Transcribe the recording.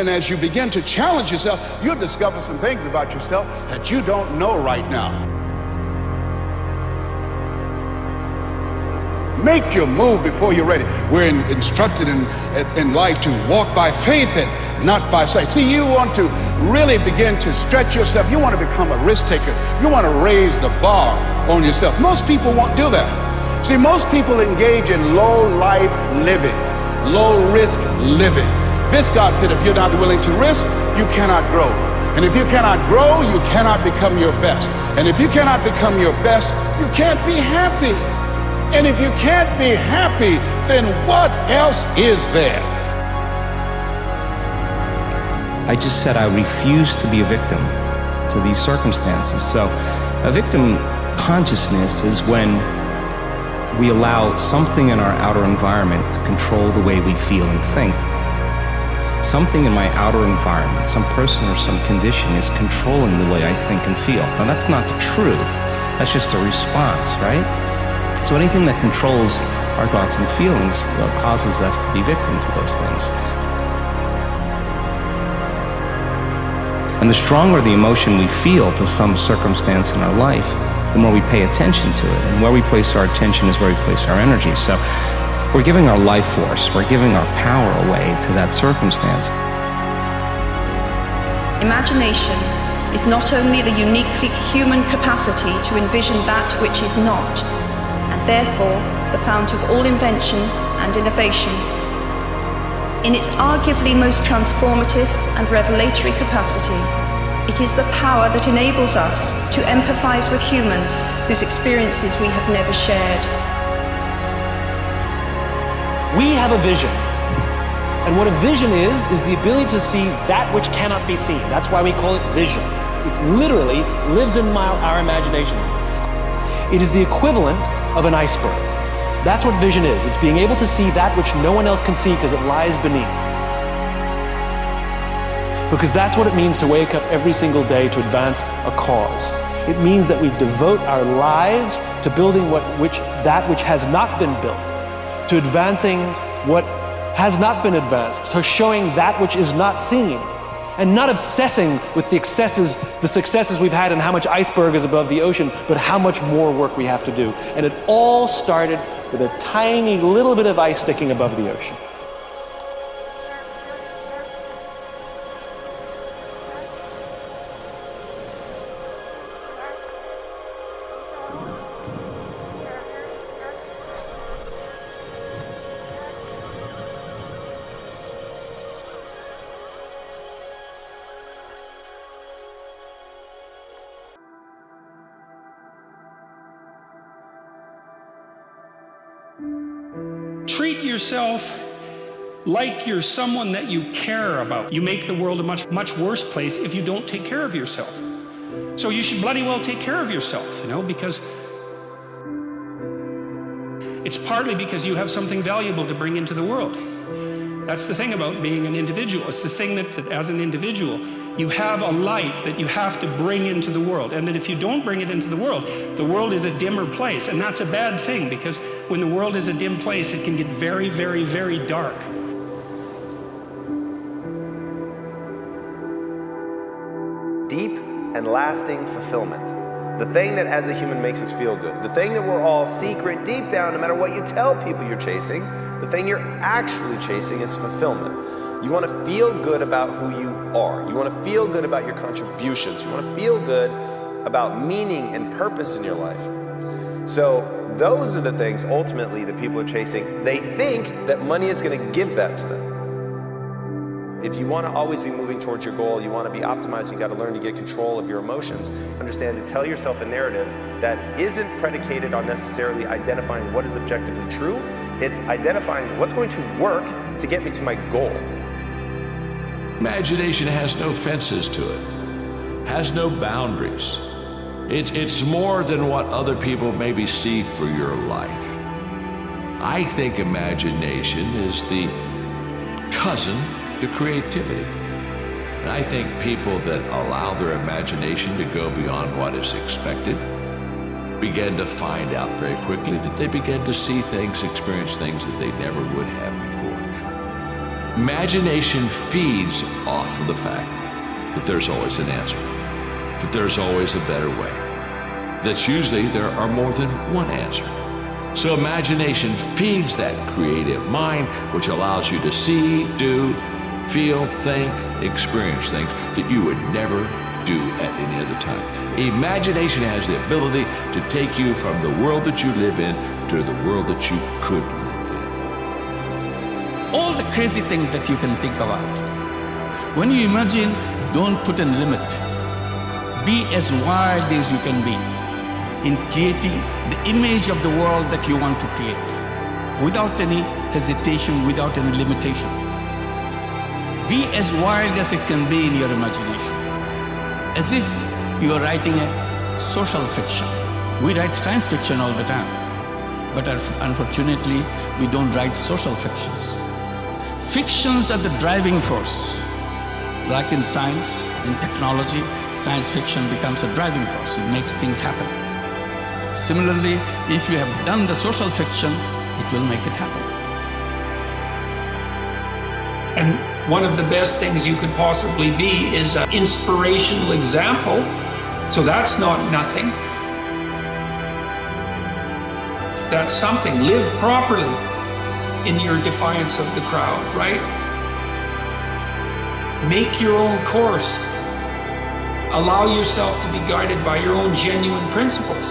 And as you begin to challenge yourself, you'll discover some things about yourself that you don't know right now. Make your move before you're ready. We're instructed in life to walk by faith and not by sight. See, you want to really begin to stretch yourself. You want to become a risk taker. You want to raise the bar on yourself. Most people won't do that. See, most people engage in low life living, low risk living. Viscott said, if you're not willing to risk, you cannot grow. And if you cannot grow, you cannot become your best. And if you cannot become your best, you can't be happy. And if you can't be happy, then what else is there? I just said I refuse to be a victim to these circumstances. So a victim consciousness is when we allow something in our outer environment to control the way we feel and think. Something in my outer environment, some person or some condition is controlling the way I think and feel. Now that's not the truth, that's just a response, right? So anything that controls our thoughts and feelings causes us to be victim to those things. And the stronger the emotion we feel to some circumstance in our life, the more we pay attention to it. And where we place our attention is where we place our energy. So we're giving our life force, we're giving our power away to that circumstance. Imagination is not only the uniquely human capacity to envision that which is not, and therefore the fount of all invention and innovation. In its arguably most transformative and revelatory capacity, it is the power that enables us to empathize with humans whose experiences we have never shared. We have a vision. And what a vision is the ability to see that which cannot be seen. That's why we call it vision. It literally lives in our imagination. It is the equivalent of an iceberg. That's what vision is. It's being able to see that which no one else can see because it lies beneath. Because that's what it means to wake up every single day to advance a cause. It means that we devote our lives to building that which has not been built, to advancing what has not been advanced, to showing that which is not seen, and not obsessing with the successes we've had and how much iceberg is above the ocean, but how much more work we have to do. And it all started with a tiny little bit of ice sticking above the ocean. Treat yourself like you're someone that you care about. You make the world a much worse place if you don't take care of yourself. So you should bloody well take care of yourself, because it's partly because you have something valuable to bring into the world. That's the thing about being an individual. It's the thing that as an individual, you have a light that you have to bring into the world. And that if you don't bring it into the world is a dimmer place. And that's a bad thing, because when the world is a dim place, it can get very, very, very dark. Deep and lasting fulfillment. The thing that as a human makes us feel good. The thing that we're all secret deep down, no matter what you tell people you're chasing, the thing you're actually chasing is fulfillment. You want to feel good about who you are. You want to feel good about your contributions. You want to feel good about meaning and purpose in your life. So those are the things ultimately that people are chasing. They think that money is going to give that to them. If you want to always be moving towards your goal, you want to be optimized, you got to learn to get control of your emotions. Understand to tell yourself a narrative that isn't predicated on necessarily identifying what is objectively true. It's identifying what's going to work to get me to my goal. Imagination has no fences to it, has no boundaries. It's more than what other people maybe see for your life. I think imagination is the cousin to creativity. And I think people that allow their imagination to go beyond what is expected begin to find out very quickly that they begin to see things, experience things that they never would have before. Imagination feeds off of the fact that there's always an answer, that there's always a better way, that usually there are more than one answer. So imagination feeds that creative mind, which allows you to see, do, feel, think, experience things that you would never do at any other time. Imagination has the ability to take you from the world that you live in to the world that you could live in. All the crazy things that you can think about. When you imagine, don't put a limit. Be as wild as you can be in creating the image of the world that you want to create, without any hesitation, without any limitation. Be as wild as it can be in your imagination, as if you are writing a social fiction. We write science fiction all the time, but unfortunately, we don't write social fictions. Fictions are the driving force. Like in science, in technology, science fiction becomes a driving force. It makes things happen. Similarly, if you have done the social fiction, it will make it happen. And one of the best things you could possibly be is an inspirational example. So that's not nothing. That's something. Live properly in your defiance of the crowd, right? Make your own course. Allow yourself to be guided by your own genuine principles.